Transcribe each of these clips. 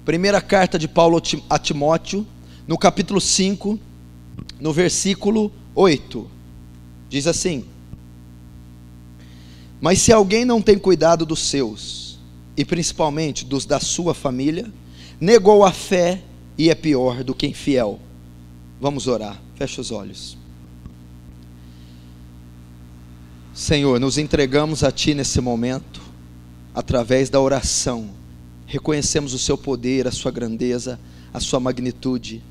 Primeira carta de Paulo a Timóteo, no capítulo 5, no versículo 8, diz assim: mas se alguém não tem cuidado dos seus, e principalmente dos da sua família, negou a fé e é pior do que infiel. Vamos orar, fecha os olhos. Senhor, nos entregamos a Ti nesse momento, através da oração. Reconhecemos o Seu poder, a Sua grandeza, a Sua magnitude,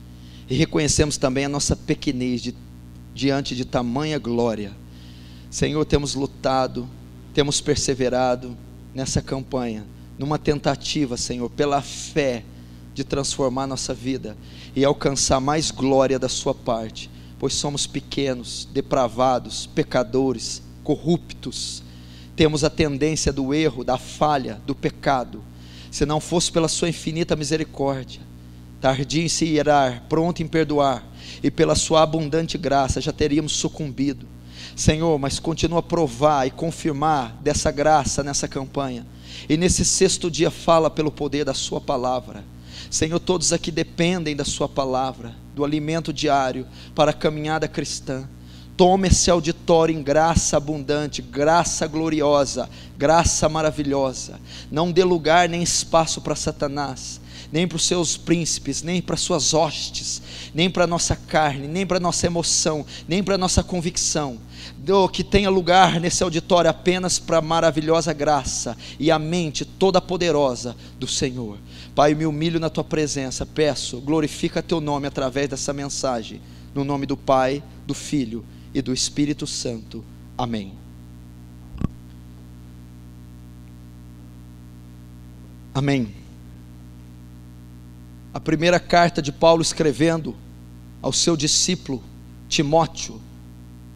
e reconhecemos também a nossa pequenez diante de tamanha glória. Senhor, temos lutado, temos perseverado nessa campanha, numa tentativa, Senhor, pela fé, de transformar nossa vida e alcançar mais glória da Sua parte, pois somos pequenos, depravados, pecadores, corruptos, temos a tendência do erro, da falha, do pecado. Se não fosse pela Sua infinita misericórdia, tardio em se irar, pronto em perdoar, e pela Sua abundante graça, já teríamos sucumbido. Senhor, mas continua a provar e confirmar dessa graça nessa campanha, e nesse 6º dia fala pelo poder da Sua palavra. Senhor, todos aqui dependem da Sua palavra, do alimento diário para a caminhada cristã. Toma esse auditório em graça abundante, graça gloriosa, graça maravilhosa. Não dê lugar nem espaço para Satanás, nem para os seus príncipes, nem para suas hostes, nem para a nossa carne, nem para a nossa emoção, nem para a nossa convicção. Que tenha lugar nesse auditório apenas para a maravilhosa graça e a mente toda poderosa do Senhor. Pai, me humilho na Tua presença, peço, glorifica Teu nome através dessa mensagem, no nome do Pai, do Filho e do Espírito Santo. Amém. Amém. A primeira carta de Paulo escrevendo ao seu discípulo Timóteo,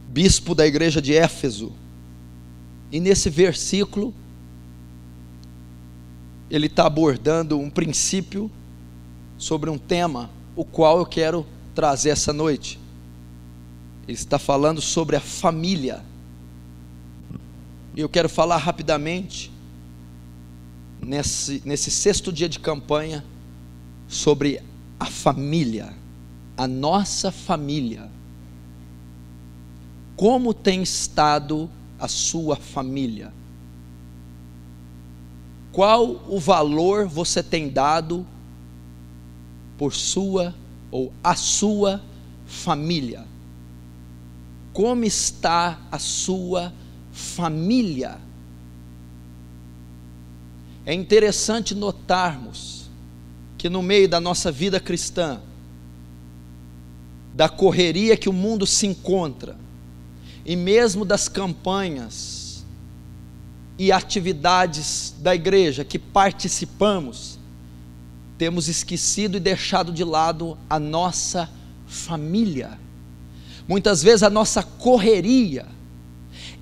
bispo da igreja de Éfeso, e nesse versículo ele está abordando um princípio sobre um tema, o qual eu quero trazer essa noite. Ele está falando sobre a família, e eu quero falar rapidamente nesse 6º dia de campanha sobre a família, a nossa família. Como tem estado a sua família? Qual o valor você tem dado por sua ou a sua família? Como está a sua família? É interessante notarmos que no meio da nossa vida cristã, da correria que o mundo se encontra, e mesmo das campanhas e atividades da igreja que participamos, temos esquecido e deixado de lado a nossa família. Muitas vezes a nossa correria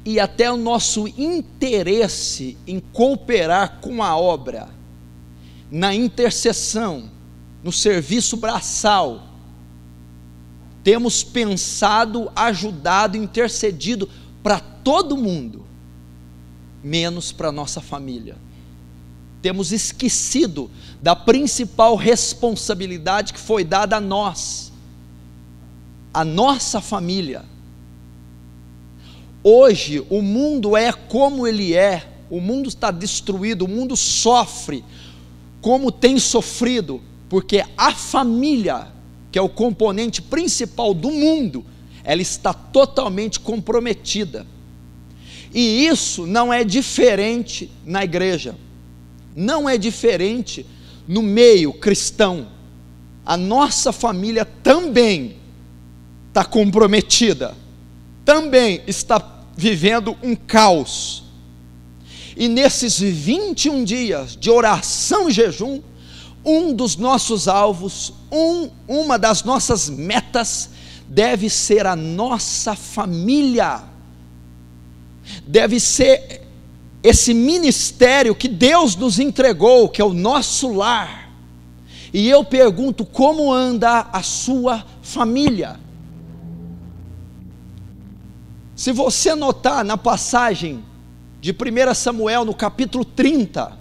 e até o nosso interesse em cooperar com a obra, na intercessão, no serviço braçal, temos pensado, ajudado, intercedido para todo mundo, menos para a nossa família. Temos esquecido da principal responsabilidade que foi dada a nós, a nossa família. Hoje o mundo é como ele é, o mundo está destruído, o mundo sofre como tem sofrido, porque a família, que é o componente principal do mundo, ela está totalmente comprometida. E isso não é diferente na igreja, não é diferente no meio cristão. A nossa família também está comprometida, também está vivendo um caos. E nesses 21 dias de oração e jejum, um dos nossos alvos, uma das nossas metas deve ser a nossa família, deve ser esse ministério que Deus nos entregou, que é o nosso lar. E eu pergunto, como anda a sua família? Se você notar na passagem de 1 Samuel, no capítulo 30,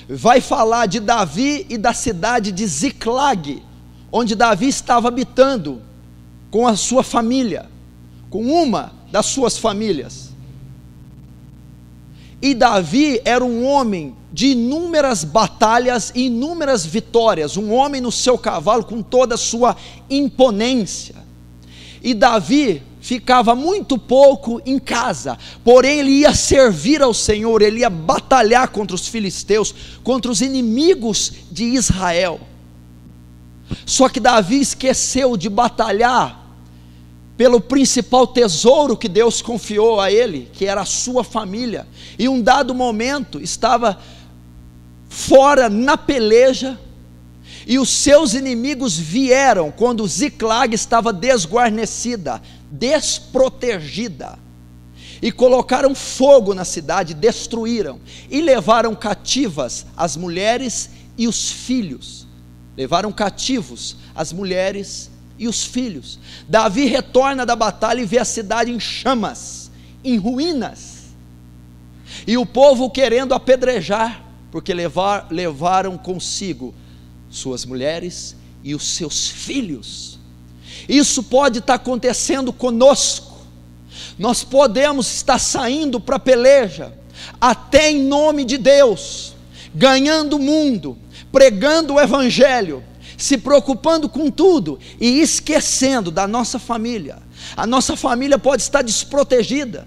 vai falar de Davi e da cidade de Ziclag, onde Davi estava habitando com a sua família, com uma das suas famílias. E Davi era um homem de inúmeras batalhas e inúmeras vitórias, um homem no seu cavalo com toda a sua imponência. E Davi ficava muito pouco em casa, porém ele ia servir ao Senhor, ele ia batalhar contra os filisteus, contra os inimigos de Israel. Só que Davi esqueceu de batalhar pelo principal tesouro que Deus confiou a ele, que era a sua família. E um dado momento estava fora na peleja, e os seus inimigos vieram quando Ziclag estava desguarnecida, desprotegida, e colocaram fogo na cidade, destruíram, e levaram cativas as mulheres e os filhos. Levaram cativos as mulheres e os filhos. Davi retorna da batalha e vê a cidade em chamas, em ruínas, e o povo querendo apedrejar, porque levaram consigo suas mulheres e os seus filhos. Isso pode estar acontecendo conosco. Nós podemos estar saindo para a peleja, até em nome de Deus, ganhando o mundo, pregando o evangelho, se preocupando com tudo e esquecendo da nossa família. A nossa família pode estar desprotegida,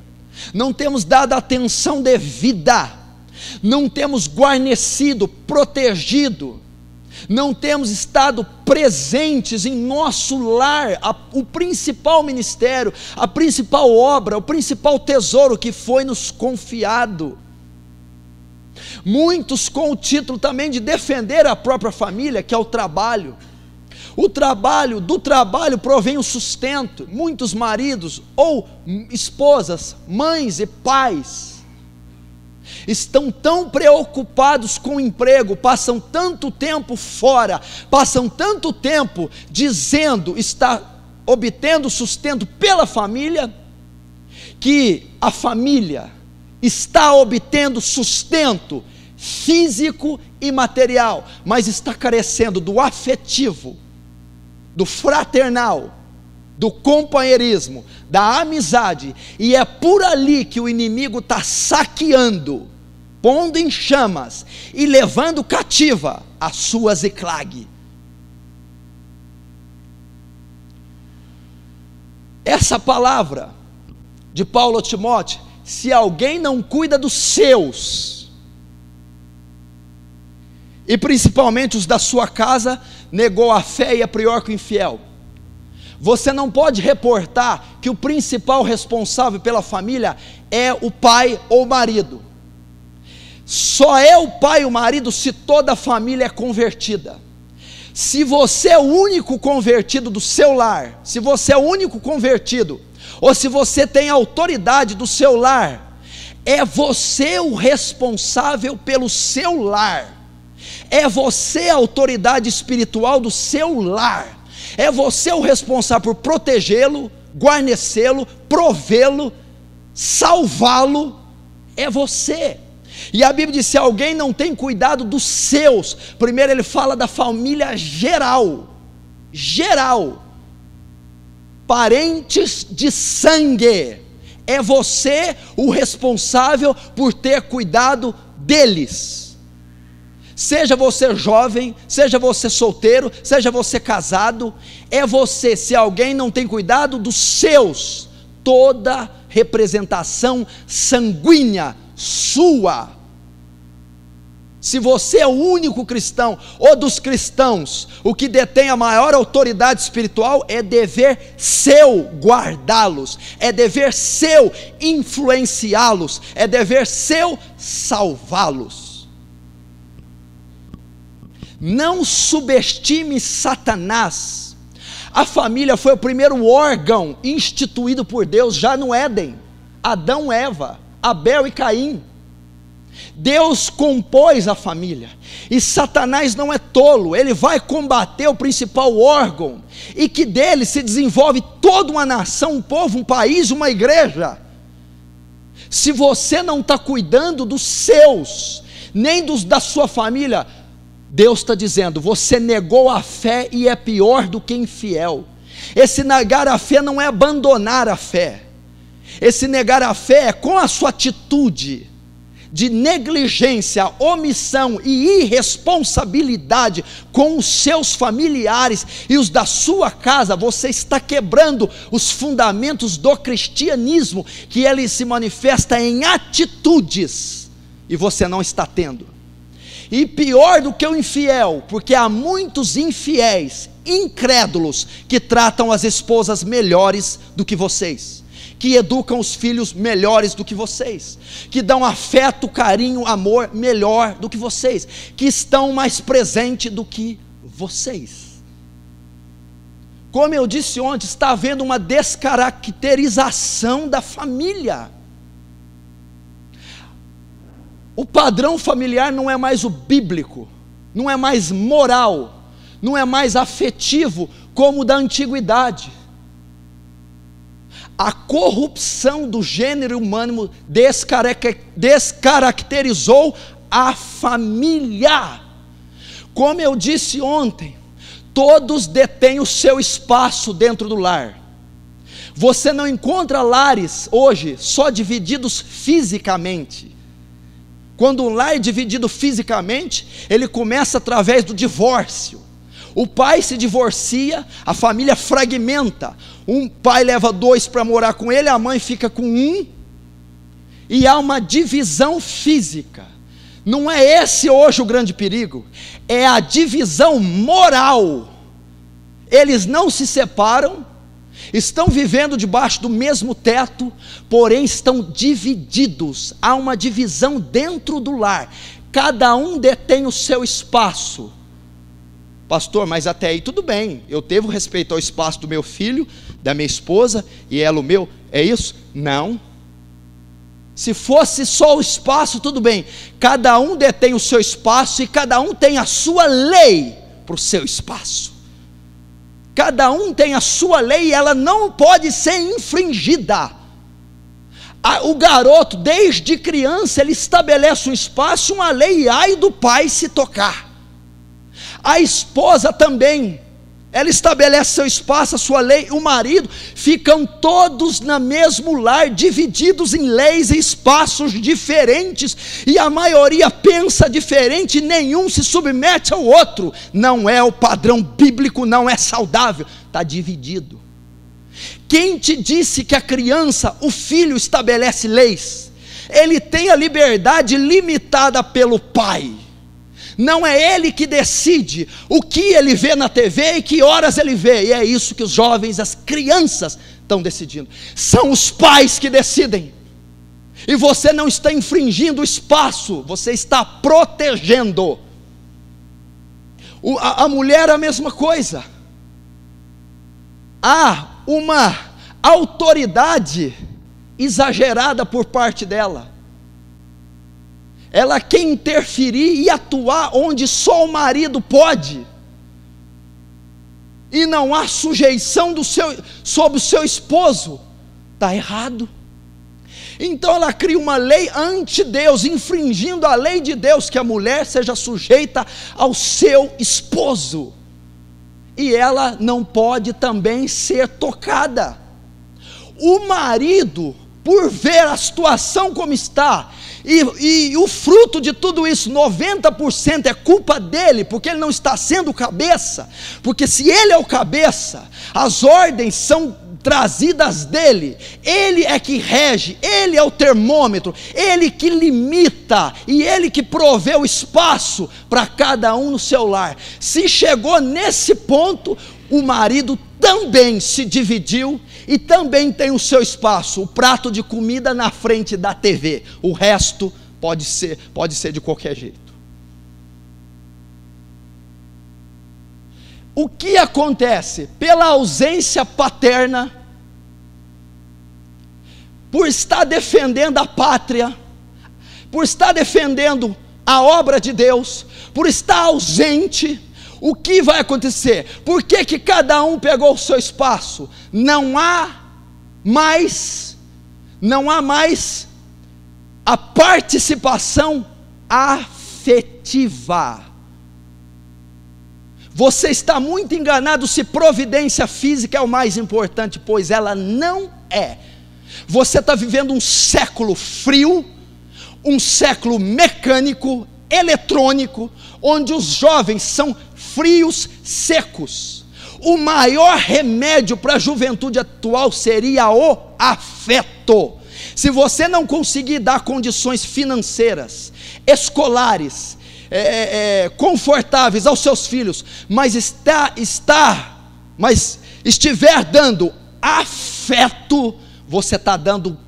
não temos dado a atenção devida, não temos guarnecido, protegido, não temos estado presentes em nosso lar, o principal ministério, a principal obra, o principal tesouro que foi nos confiado. Muitos com o título também de defender a própria família, que é o trabalho. Do trabalho provém o sustento. Muitos maridos ou esposas, mães e pais estão tão preocupados com o emprego, passam tanto tempo fora, passam tanto tempo dizendo estar obtendo sustento pela família, que a família está obtendo sustento físico e material, mas está carecendo do afetivo, do fraternal, do companheirismo, da amizade, e é por ali que o inimigo está saqueando, pondo em chamas e levando cativa a sua Ziclag. Essa palavra de Paulo a Timóteo: se alguém não cuida dos seus, e principalmente os da sua casa, negou a fé e é pior que o infiel. Você não pode reportar que o principal responsável pela família é o pai ou o marido. Só é o pai e o marido se toda a família é convertida. Se você é o único convertido do seu lar, se você é o único convertido, ou se você tem autoridade do seu lar, é você o responsável pelo seu lar, é você a autoridade espiritual do seu lar, é você o responsável por protegê-lo, guarnecê-lo, provê-lo, salvá-lo, é você. E a Bíblia diz: se alguém não tem cuidado dos seus, primeiro ele fala da família geral, parentes de sangue, é você o responsável por ter cuidado deles. Seja você jovem, seja você solteiro, seja você casado, é você. Se alguém não tem cuidado dos seus, toda representação sanguínea sua. Se você é o único cristão, ou dos cristãos, o que detém a maior autoridade espiritual, é dever seu guardá-los, é dever seu influenciá-los, é dever seu salvá-los. Não subestime Satanás. A família foi o primeiro órgão instituído por Deus já no Éden. Adão, Eva, Abel e Caim. Deus compôs a família, e Satanás não é tolo, ele vai combater o principal órgão, e que dele se desenvolve toda uma nação, um povo, um país, uma igreja. Se você não está cuidando dos seus, nem dos da sua família. Deus está dizendo: você negou a fé e é pior do que infiel. Esse negar a fé não é abandonar a fé. Esse negar a fé é com a sua atitude de negligência, omissão e irresponsabilidade com os seus familiares e os da sua casa. Você está quebrando os fundamentos do cristianismo, que ele se manifesta em atitudes, e você não está tendo. E pior do que o infiel, porque há muitos infiéis, incrédulos, que tratam as esposas melhores do que vocês, que educam os filhos melhores do que vocês, que dão afeto, carinho, amor melhor do que vocês, que estão mais presentes do que vocês. Como eu disse ontem, está havendo uma descaracterização da família. O padrão familiar não é mais o bíblico, não é mais moral, não é mais afetivo como o da antiguidade. A corrupção do gênero humano descaracterizou a família. Como eu disse ontem, todos detêm o seu espaço dentro do lar. Você não encontra lares hoje só divididos fisicamente. Quando um lar é dividido fisicamente, ele começa através do divórcio. O pai se divorcia, a família fragmenta. Um pai leva 2 para morar com ele, a mãe fica com 1, e há uma divisão física. Não é esse hoje o grande perigo, é a divisão moral. Eles não se separam, estão vivendo debaixo do mesmo teto, porém estão divididos. Há uma divisão dentro do lar, cada um detém o seu espaço. Pastor, mas até aí tudo bem, eu devo respeito ao espaço do meu filho, da minha esposa, e ela o meu, é isso? Não. Se fosse só o espaço, tudo bem, cada um detém o seu espaço, e cada um tem a sua lei para o seu espaço. Cada um tem a sua lei, e ela não pode ser infringida. O garoto, desde criança, ele estabelece um espaço, uma lei, e ai do pai se tocar. A esposa também, ela estabelece seu espaço, a sua lei. O marido, ficam todos no mesmo lar, divididos em leis e espaços diferentes, e a maioria pensa diferente, e nenhum se submete ao outro. Não é o padrão bíblico, não é saudável, está dividido. Quem te disse que a criança, o filho estabelece leis? Ele tem a liberdade limitada pelo pai. Não é ele que decide o que ele vê na TV e que horas ele vê. E é isso que os jovens, as crianças estão decidindo. São os pais que decidem. E você não está infringindo o espaço, você está protegendo. A mulher é a mesma coisa. Há uma autoridade exagerada por parte dela. Ela quer interferir e atuar onde só o marido pode, e não há sujeição sobre o seu esposo. Está errado. Então ela cria uma lei ante Deus, infringindo a lei de Deus, que a mulher seja sujeita ao seu esposo, e ela não pode também ser tocada. O marido, por ver a situação como está, e o fruto de tudo isso, 90% é culpa dele, porque ele não está sendo cabeça. Porque se ele é o cabeça, as ordens são trazidas dele, ele é que rege, ele é o termômetro, ele que limita, e ele que provê o espaço para cada um no seu lar. Se chegou nesse ponto, o marido também se dividiu e também tem o seu espaço, o prato de comida na frente da TV, o resto pode ser de qualquer jeito. O que acontece? Pela ausência paterna, por estar defendendo a pátria, por estar defendendo a obra de Deus, por estar ausente, o que vai acontecer? Por que cada um pegou o seu espaço? Não há mais a participação afetiva. Você está muito enganado se providência física é o mais importante, pois ela não é. Você está vivendo um século frio, um século mecânico, eletrônico, onde os jovens são frios, secos. O maior remédio para a juventude atual seria o afeto. Se você não conseguir dar condições financeiras, escolares, confortáveis aos seus filhos, mas estiver dando afeto, você está dando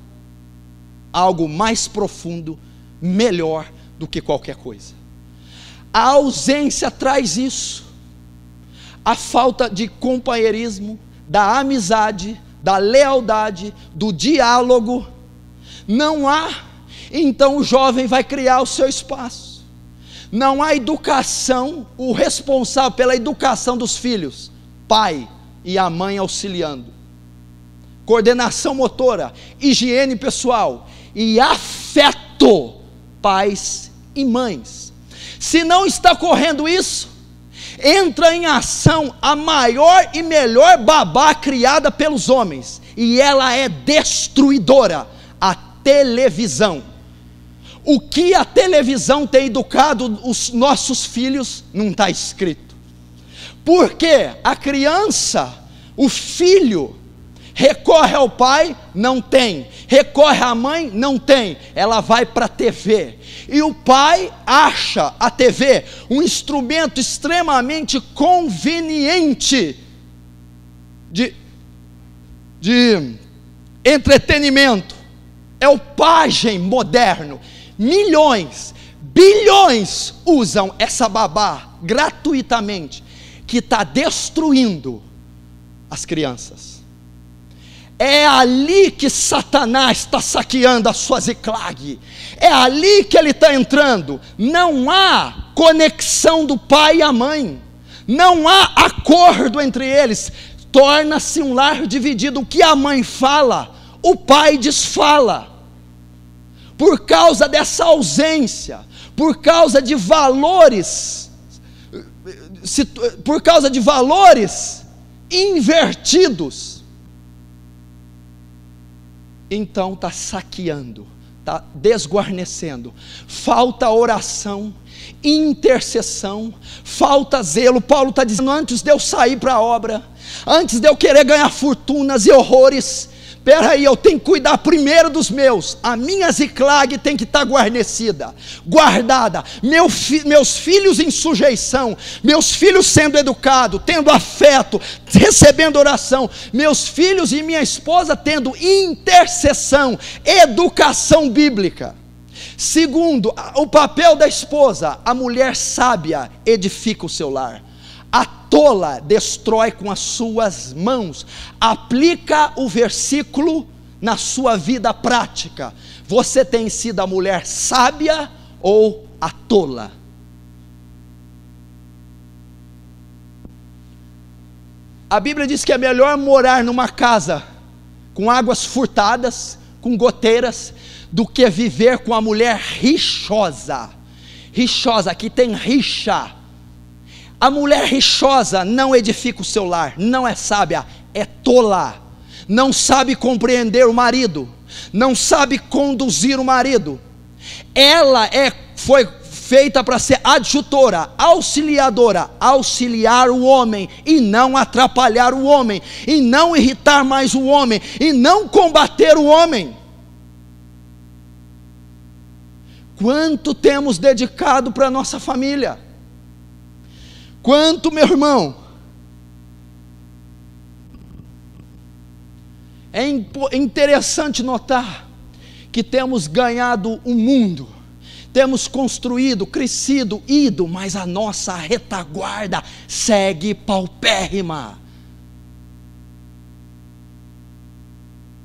algo mais profundo, melhor do que qualquer coisa. A ausência traz isso, a falta de companheirismo, da amizade, da lealdade, do diálogo. Não há, então o jovem vai criar o seu espaço. Não há educação, o responsável pela educação dos filhos, pai e a mãe auxiliando. Coordenação motora, higiene pessoal e afeto, pais e mães. Se não está ocorrendo isso, entra em ação a maior e melhor babá criada pelos homens, e ela é destruidora, a televisão. O que a televisão tem educado os nossos filhos não está escrito, porque a criança, o filho, recorre ao pai, não tem, recorre à mãe, não tem, ela vai para a TV, e o pai acha a TV um instrumento extremamente conveniente de entretenimento, é o pajem moderno. Milhões, bilhões usam essa babá gratuitamente, que está destruindo as crianças. É ali que Satanás está saqueando a sua Ziklag, é ali que ele está entrando. Não há conexão do pai e a mãe, não há acordo entre eles, torna-se um lar dividido. O que a mãe fala, o pai desfala, por causa dessa ausência, por causa de valores, invertidos. Então está saqueando, está desguarnecendo, falta oração, intercessão, falta zelo. Paulo está dizendo: antes de eu sair para a obra, antes de eu querer ganhar fortunas e horrores, espera aí, eu tenho que cuidar primeiro dos meus. A minha Ziklag tem que estar guarnecida, guardada, meus filhos em sujeição, meus filhos sendo educados, tendo afeto, recebendo oração, meus filhos e minha esposa tendo intercessão, educação bíblica. Segundo, o papel da esposa: a mulher sábia edifica o seu lar, a tola destrói com as suas mãos. Aplica o versículo na sua vida prática. Você tem sido a mulher sábia ou a tola? A Bíblia diz que é melhor morar numa casa com águas furtadas, com goteiras, do que viver com a mulher rixosa. Rixosa, aqui tem rixa. A mulher rixosa não edifica o seu lar, não é sábia, é tola. Não sabe compreender o marido, não sabe conduzir o marido. Ela foi feita para ser adjutora, auxiliadora, auxiliar o homem e não atrapalhar o homem, e não irritar mais o homem, e não combater o homem. Quanto temos dedicado para a nossa família? Quanto, meu irmão? É interessante notar que temos ganhado o mundo, temos construído, crescido, ido, mas a nossa retaguarda segue paupérrima.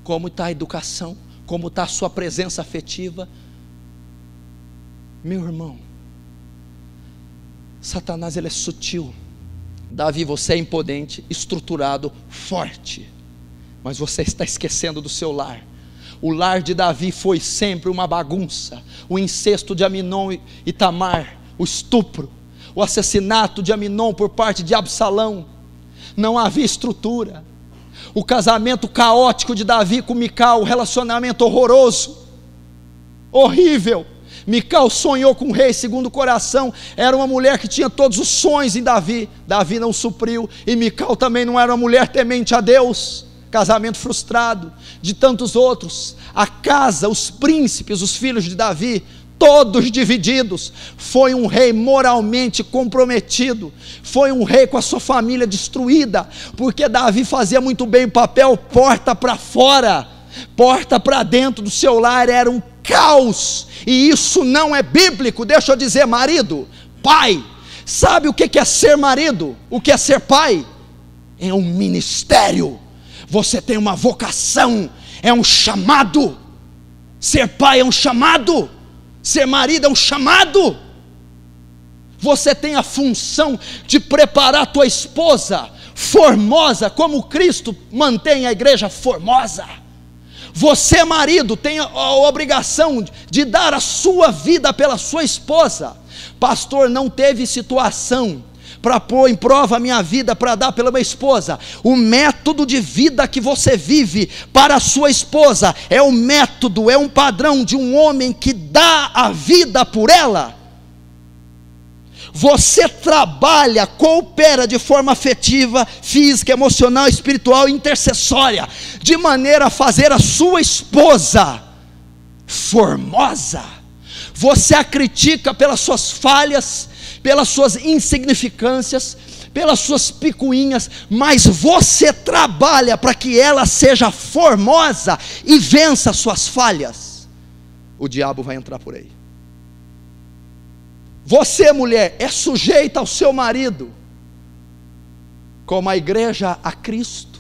Como está a educação? Como está a sua presença afetiva? Meu irmão, Satanás, ele é sutil. Davi, você é imponente, estruturado, forte, mas você está esquecendo do seu lar. O lar de Davi foi sempre uma bagunça. O incesto de Aminon e Tamar o estupro, o assassinato de Aminon por parte de Absalão. Não havia estrutura. O casamento caótico de Davi com Mical, o relacionamento horroroso, horrível. Mical sonhou com o rei segundo o coração, era uma mulher que tinha todos os sonhos em Davi. Davi não supriu, e Mical também não era uma mulher temente a Deus. Casamento frustrado, de tantos outros. A casa, os príncipes, os filhos de Davi, todos divididos. Foi um rei moralmente comprometido, foi um rei com a sua família destruída, porque Davi fazia muito bem o papel porta para fora, porta para dentro do seu lar era um caos, e isso não é bíblico. Deixa eu dizer, marido, pai, sabe o que é ser marido? O que é ser pai? É um ministério. Você tem uma vocação, é um chamado. Ser pai é um chamado, ser marido é um chamado. Você tem a função de preparar a tua esposa formosa, como Cristo mantém a igreja formosa. Você, marido, tem a obrigação de dar a sua vida pela sua esposa. Pastor, não teve situação para pôr em prova a minha vida, para dar pela minha esposa. O método de vida que você vive para a sua esposa é o método, é um padrão de um homem que dá a vida por ela. Você trabalha, coopera de forma afetiva, física, emocional, espiritual e intercessória, de maneira a fazer a sua esposa formosa. Você a critica pelas suas falhas, pelas suas insignificâncias, pelas suas picuinhas, mas você trabalha para que ela seja formosa e vença as suas falhas. O diabo vai entrar por aí. Você, mulher, é sujeita ao seu marido, como a igreja a Cristo.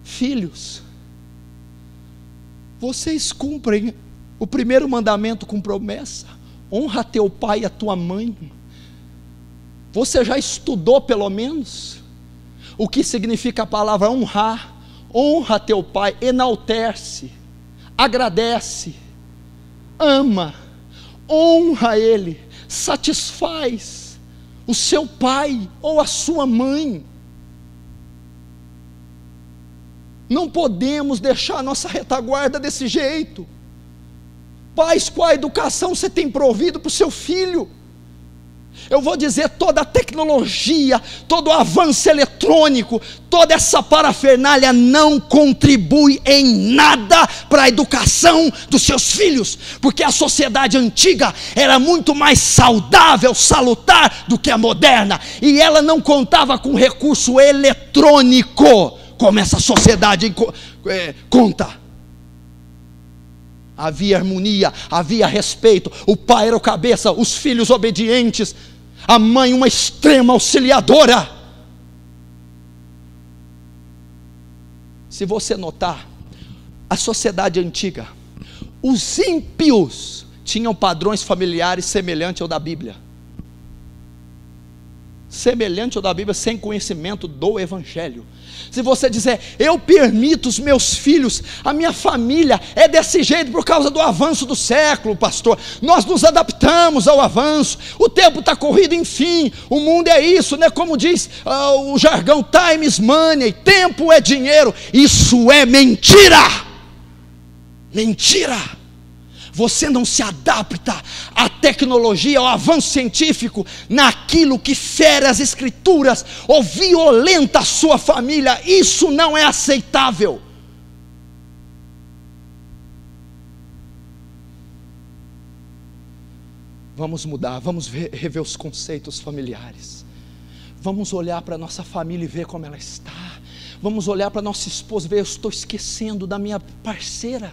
Filhos, vocês cumprem o primeiro mandamento com promessa: honra teu pai e a tua mãe. Você já estudou pelo menos o que significa a palavra honrar? Honra teu pai, enaltece, agradece, ama, honra ele, satisfaz o seu pai ou a sua mãe. Não podemos deixar a nossa retaguarda desse jeito. Pais, qual a educação você tem provido para o seu filho? Eu vou dizer, toda a tecnologia, todo o avanço eletrônico, toda essa parafernália não contribui em nada para a educação dos seus filhos, porque a sociedade antiga era muito mais saudável, salutar do que a moderna, e ela não contava com recurso eletrônico, como essa sociedade conta. Havia harmonia, havia respeito, o pai era o cabeça, os filhos obedientes, a mãe uma extrema auxiliadora. Se você notar, a sociedade antiga, os ímpios tinham padrões familiares semelhantes ao da Bíblia. Semelhante ao da Bíblia, sem conhecimento do Evangelho. Se você dizer, eu permito os meus filhos, a minha família é desse jeito por causa do avanço do século, pastor, nós nos adaptamos ao avanço, o tempo está corrido, enfim, o mundo é isso, né? Como diz o jargão, time is money, tempo é dinheiro. Isso é mentira, mentira. Você não se adapta à tecnologia, ao avanço científico, naquilo que fere as escrituras, ou violenta a sua família. Isso não é aceitável. Vamos mudar, vamos rever os conceitos familiares. Vamos olhar para a nossa família e ver como ela está. Vamos olhar para a nossa esposa e ver, eu estou esquecendo da minha parceira.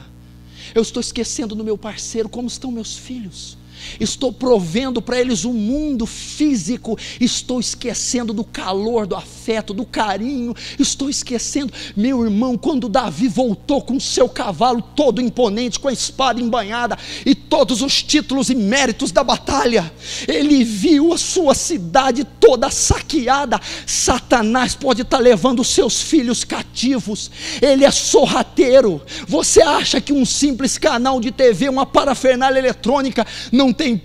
Eu estou esquecendo do meu parceiro, como estão meus filhos? estou provendo para eles um mundo físico, estou esquecendo do calor, do afeto, do carinho, estou esquecendo, meu irmão, quando Davi voltou com seu cavalo todo imponente, com a espada embanhada, e todos os títulos e méritos da batalha, ele viu a sua cidade toda saqueada. Satanás pode estar levando os seus filhos cativos, ele é sorrateiro. Você acha que um simples canal de TV, uma parafernália eletrônica, não tem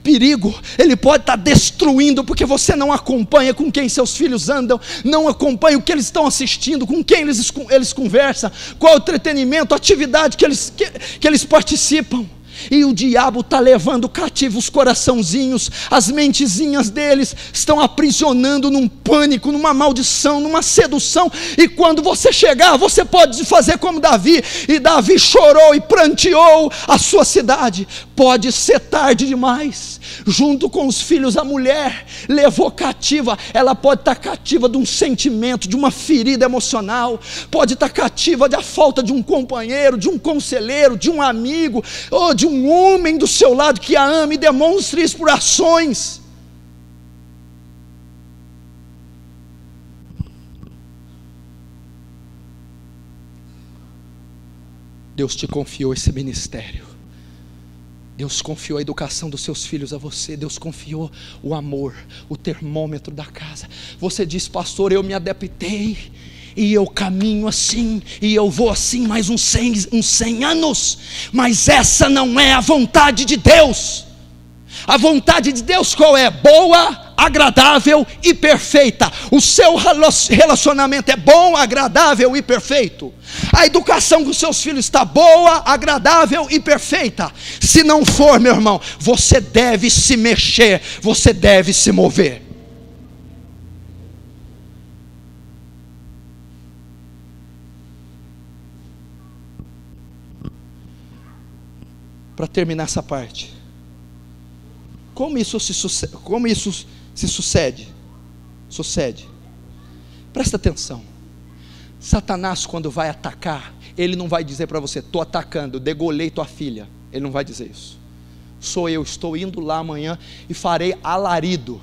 perigo? Ele pode estar destruindo, porque você não acompanha com quem seus filhos andam, não acompanha o que eles estão assistindo, com quem eles conversam, qual o entretenimento, a atividade que eles participam. E o diabo está levando cativo os coraçãozinhos, as mentezinhas deles estão aprisionando num pânico, numa maldição, numa sedução. E quando você chegar, você pode fazer como Davi, e Davi chorou e pranteou a sua cidade. Pode ser tarde demais. Junto com os filhos, a mulher levou cativa, ela pode estar cativa de um sentimento, de uma ferida emocional, pode estar cativa da falta de um companheiro, de um conselheiro, de um amigo, ou de um homem do seu lado que a ame e demonstre isso por ações. Deus te confiou esse ministério, Deus confiou a educação dos seus filhos a você, Deus confiou o amor, o termômetro da casa. Você diz: pastor, eu me adaptei, e eu caminho assim, e eu vou assim mais uns 100 anos, mas essa não é a vontade de Deus. A vontade de Deus qual é? Boa, agradável e perfeita. O seu relacionamento é bom, agradável e perfeito. A educação com seus filhos está boa, agradável e perfeita. Se não for, meu irmão, você deve se mexer, você deve se mover. Para terminar essa parte, como isso se sucede? Presta atenção. Satanás, quando vai atacar, ele não vai dizer para você: estou atacando, degolei tua filha. Ele não vai dizer isso. Sou eu, estou indo lá amanhã e farei alarido.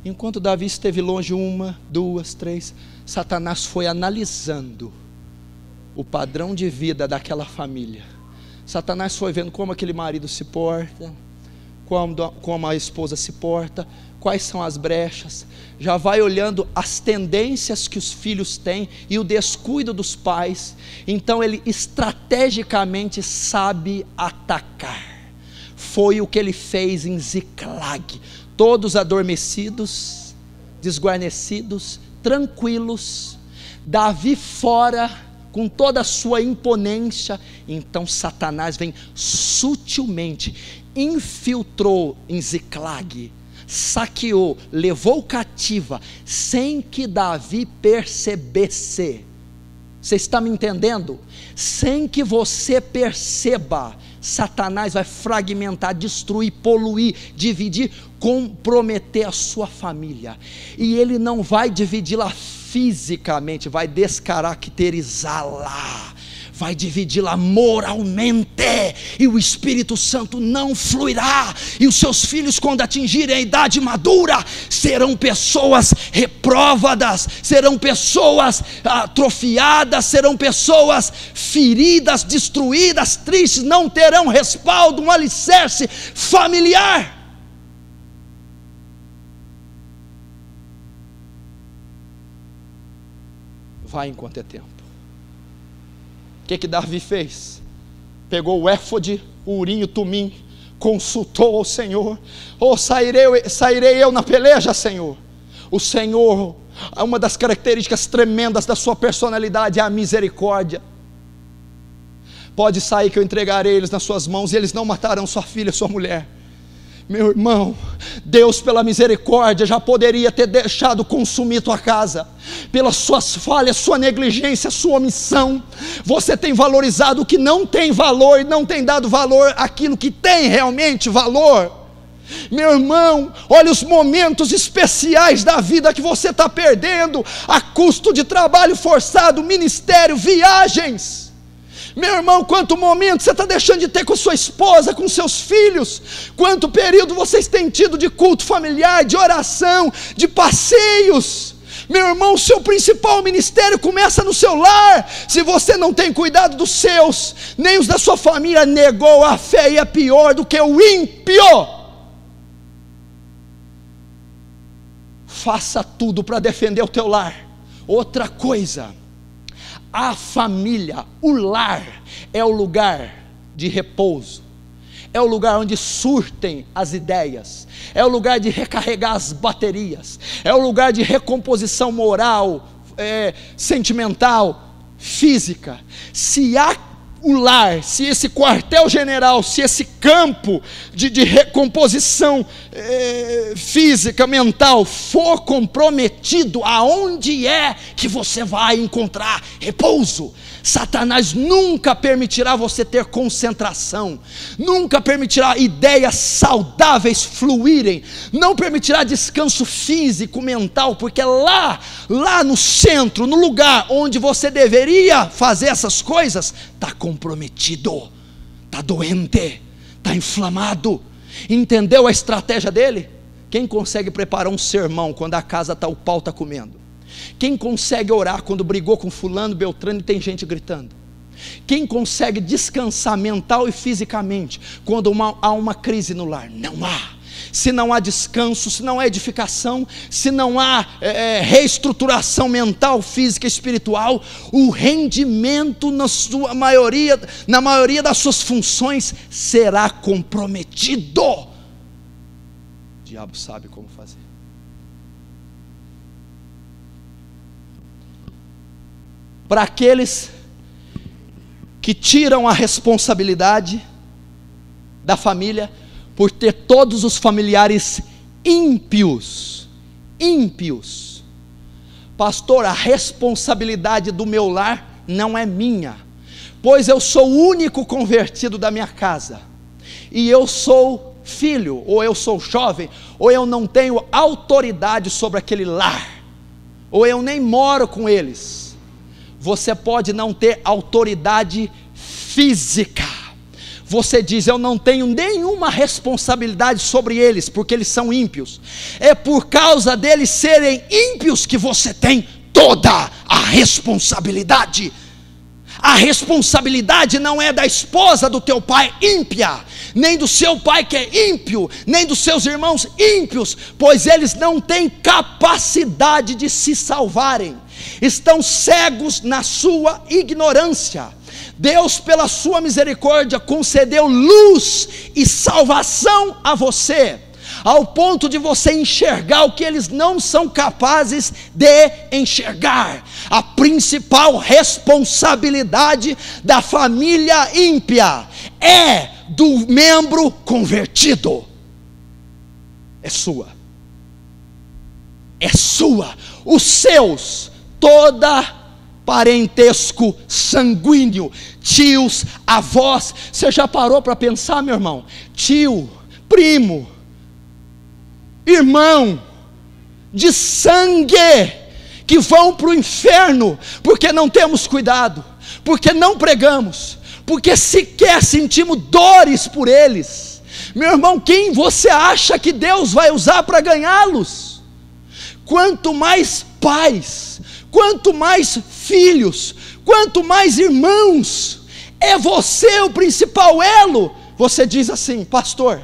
Enquanto Davi esteve longe 1, 2, 3, Satanás foi analisando o padrão de vida daquela família. Satanás foi vendo como aquele marido se porta, como a esposa se porta, quais são as brechas, já vai olhando as tendências que os filhos têm e o descuido dos pais. Então ele estrategicamente sabe atacar. Foi o que ele fez em Ziclag. Todos adormecidos, desguarnecidos, tranquilos, Davi fora com toda a sua imponência. Então Satanás vem sutilmente, infiltrou em Ziclag, saqueou, levou cativa, sem que Davi percebesse. Você está me entendendo? Sem que você perceba, Satanás vai fragmentar, destruir, poluir, dividir, comprometer a sua família. E ele não vai dividi-la fisicamente, vai descaracterizá-la, vai dividi-la moralmente, e o Espírito Santo não fluirá. E os seus filhos, quando atingirem a idade madura, serão pessoas reprovadas, serão pessoas atrofiadas, serão pessoas feridas, destruídas, tristes, não terão respaldo, um alicerce familiar. Vai enquanto é tempo. O que Davi fez? Pegou o éfode, o urim, o tumim, consultou ao Senhor. Sairei eu na peleja, Senhor. O Senhor, uma das características tremendas da sua personalidade é a misericórdia. Pode sair que eu entregarei eles nas suas mãos, e eles não matarão sua filha, sua mulher. Meu irmão, Deus pela misericórdia já poderia ter deixado consumir tua casa. Pelas suas falhas, sua negligência, sua omissão, você tem valorizado o que não tem valor, e não tem dado valor àquilo que tem realmente valor. Meu irmão, olha os momentos especiais da vida que você está perdendo, a custo de trabalho forçado, ministério, viagens. Meu irmão, quanto momento você está deixando de ter com sua esposa, com seus filhos? Quanto período vocês têm tido de culto familiar, de oração, de passeios? Meu irmão, seu principal ministério começa no seu lar. Se você não tem cuidado dos seus, nem os da sua família, negou a fé e é pior do que o ímpio. Faça tudo para defender o teu lar. Outra coisa, a família, o lar, é o lugar de repouso, é o lugar onde surtem as ideias, é o lugar de recarregar as baterias, é o lugar de recomposição moral, sentimental, física. Se há o lar, se esse quartel-general, se esse campo de recomposição física, mental, for comprometido, aonde é que você vai encontrar repouso? Satanás nunca permitirá você ter concentração, nunca permitirá ideias saudáveis fluírem, não permitirá descanso físico, mental, porque lá no centro, no lugar onde você deveria fazer essas coisas, está comprometido, está doente, está inflamado. Entendeu a estratégia dele? Quem consegue preparar um sermão quando a casa o pau está comendo? Quem consegue orar quando brigou com fulano, beltrano e tem gente gritando? Quem consegue descansar mental e fisicamente quando há uma crise no lar? Não há. Se não há descanso, se não há edificação, se não há reestruturação mental, física e espiritual, o rendimento na maioria das suas funções será comprometido. O diabo sabe como fazer. Para aqueles que tiram a responsabilidade da família por ter todos os familiares ímpios. Pastor, a responsabilidade do meu lar não é minha, pois eu sou o único convertido da minha casa, e eu sou filho, ou eu sou jovem, ou eu não tenho autoridade sobre aquele lar, ou eu nem moro com eles. Você pode não ter autoridade física, você diz, eu não tenho nenhuma responsabilidade sobre eles, porque eles são ímpios. É por causa deles serem ímpios que você tem toda a responsabilidade. A responsabilidade não é da esposa do teu pai ímpia, nem do seu pai que é ímpio, nem dos seus irmãos ímpios, pois eles não têm capacidade de se salvarem, estão cegos na sua ignorância. Deus, pela sua misericórdia, concedeu luz e salvação a você, ao ponto de você enxergar o que eles não são capazes de enxergar. A principal responsabilidade da família ímpia é do membro convertido. É sua. Os seus, toda parentesco sanguíneo, tios, avós. Você já parou para pensar, meu irmão? Tio, primo, irmão de sangue, que vão para o inferno, porque não temos cuidado, porque não pregamos, porque sequer sentimos dores por eles. Meu irmão, quem você acha que Deus vai usar para ganhá-los? Quanto mais pais, quanto mais filhos, quanto mais irmãos, é você o principal elo. Você diz assim, pastor,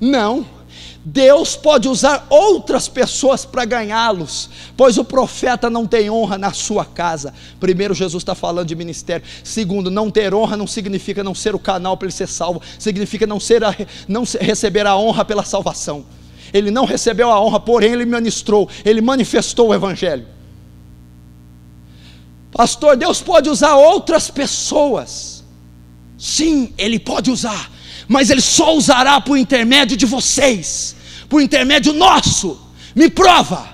não, Deus pode usar outras pessoas para ganhá-los, pois o profeta não tem honra na sua casa. Primeiro, Jesus está falando de ministério. Segundo, não ter honra não significa não ser o canal para ele ser salvo, significa não receber a honra pela salvação. Ele não recebeu a honra, porém ele ministrou, ele manifestou o evangelho. Pastor, Deus pode usar outras pessoas. Sim, Ele pode usar, mas Ele só usará por intermédio de vocês, por intermédio nosso. Me prova.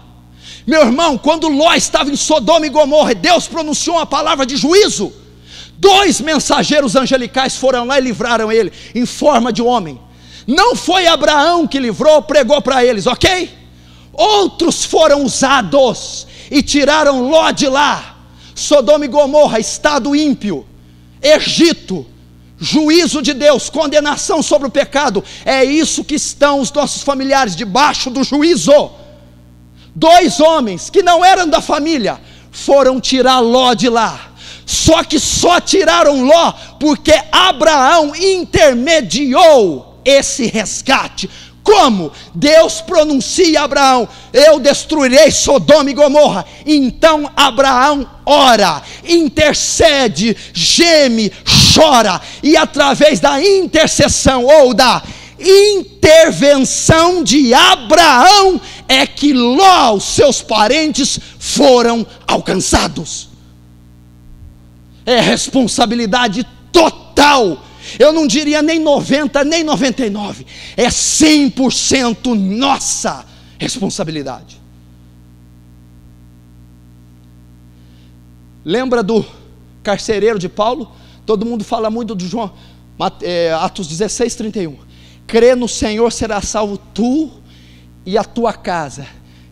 Meu irmão, quando Ló estava em Sodoma e Gomorra, Deus pronunciou uma palavra de juízo. 2 mensageiros angelicais foram lá e livraram ele, em forma de homem. Não foi Abraão que livrou, pregou para eles, ok? Outros foram usados e tiraram Ló de lá. Sodoma e Gomorra, estado ímpio, Egito, juízo de Deus, condenação sobre o pecado. É isso que estão os nossos familiares, debaixo do juízo. 2 homens que não eram da família foram tirar Ló de lá. Só que só tiraram Ló porque Abraão intermediou esse resgate. Como? Deus pronuncia a Abraão: eu destruirei Sodoma e Gomorra. Então Abraão ora, intercede, geme, chora, e através da intercessão ou da intervenção de Abraão é que Ló, os seus parentes, foram alcançados. É responsabilidade total. Eu não diria nem 90, nem 99, é 100% nossa responsabilidade. Lembra do carcereiro de Paulo? Todo mundo fala muito de João, Atos 16, 31. Crê no Senhor, será salvo tu e a tua casa.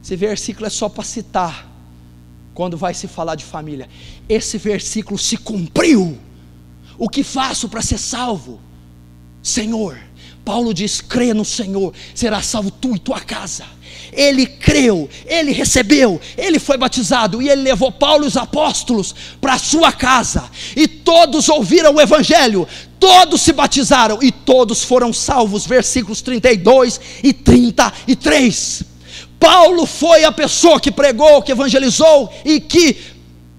Esse versículo é só para citar, quando vai se falar de família. Esse versículo se cumpriu. O que faço para ser salvo? Senhor. Paulo diz: crê no Senhor, será salvo tu e tua casa. Ele creu, ele recebeu, ele foi batizado, e ele levou Paulo e os apóstolos para a sua casa, e todos ouviram o evangelho, todos se batizaram, e todos foram salvos. Versículos 32 e 33. Paulo foi a pessoa que pregou, que evangelizou e que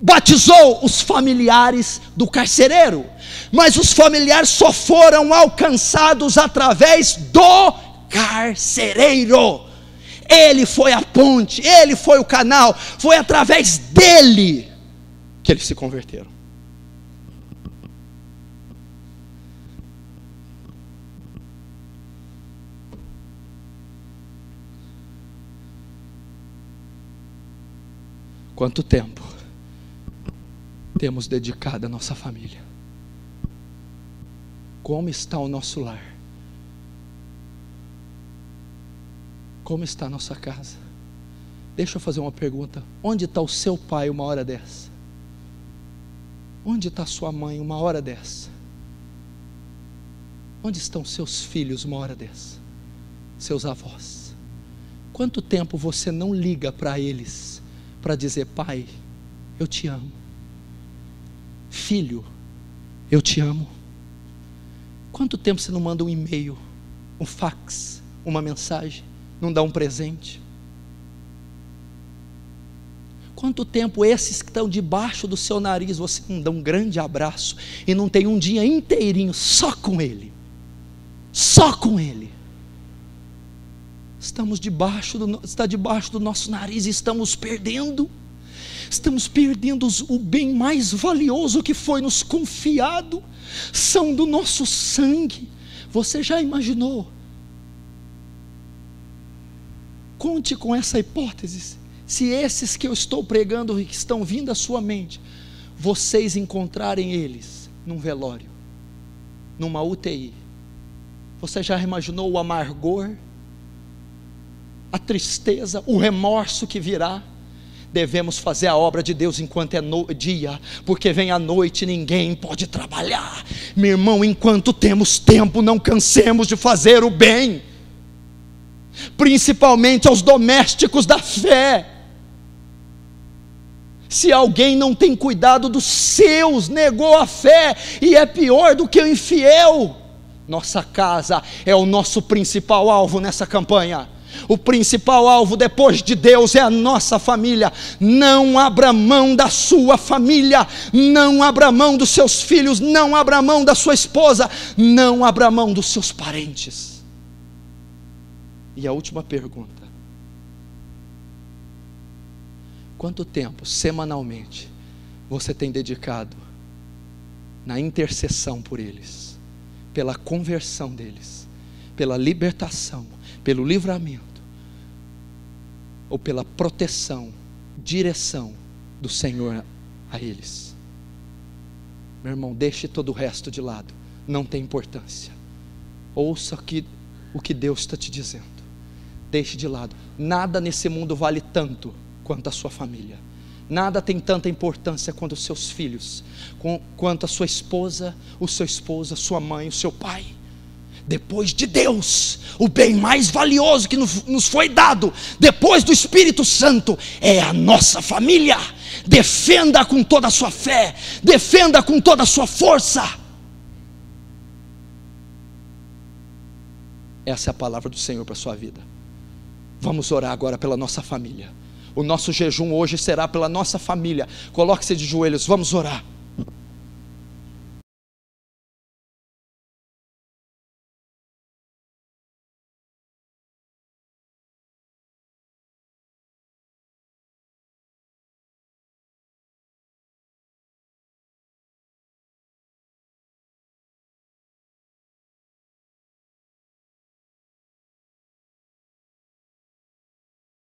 batizou os familiares do carcereiro. Mas os familiares só foram alcançados através do carcereiro. Ele foi a ponte, ele foi o canal, foi através dele que eles se converteram. Quanto tempo temos dedicado à nossa família? Como está o nosso lar? Como está a nossa casa? Deixa eu fazer uma pergunta: onde está o seu pai uma hora dessa? Onde está sua mãe uma hora dessa? Onde estão seus filhos uma hora dessa? Seus avós? Quanto tempo você não liga para eles para dizer: pai, eu te amo, filho, eu te amo? Quanto tempo você não manda um e-mail, um fax, uma mensagem, não dá um presente? Quanto tempo esses que estão debaixo do seu nariz você não dá um grande abraço e não tem um dia inteirinho só com ele? Só com ele. Está debaixo do nosso nariz e estamos perdendo o bem mais valioso que foi nos confiado, são do nosso sangue. Você já imaginou? Conte com essa hipótese, se esses que eu estou pregando e que estão vindo à sua mente, vocês encontrarem eles num velório, numa UTI, você já imaginou o amargor, a tristeza, o remorso que virá? Devemos fazer a obra de Deus enquanto é dia, porque vem a noite e ninguém pode trabalhar. Meu irmão, enquanto temos tempo, não cansemos de fazer o bem, principalmente aos domésticos da fé. Se alguém não tem cuidado dos seus, negou a fé e é pior do que o infiel. Nossa casa é o nosso principal alvo nessa campanha. O principal alvo depois de Deus é a nossa família. Não abra mão da sua família, não abra mão dos seus filhos, não abra mão da sua esposa, não abra mão dos seus parentes. E a última pergunta: quanto tempo semanalmente você tem dedicado na intercessão por eles, pela conversão deles, pela libertação, pelo livramento, ou pela proteção, direção do Senhor a eles? Meu irmão, deixe todo o resto de lado, não tem importância. Ouça o que Deus está te dizendo. Deixe de lado. Nada nesse mundo vale tanto quanto a sua família. Nada tem tanta importância quanto os seus filhos, quanto a sua esposa, o seu esposo, a sua mãe, o seu pai. Depois de Deus, o bem mais valioso que nos foi dado, depois do Espírito Santo, é a nossa família. Defenda com toda a sua fé, defenda com toda a sua força. Essa é a palavra do Senhor para a sua vida. Vamos orar agora pela nossa família. O nosso jejum hoje será pela nossa família. Coloque-se de joelhos, vamos orar.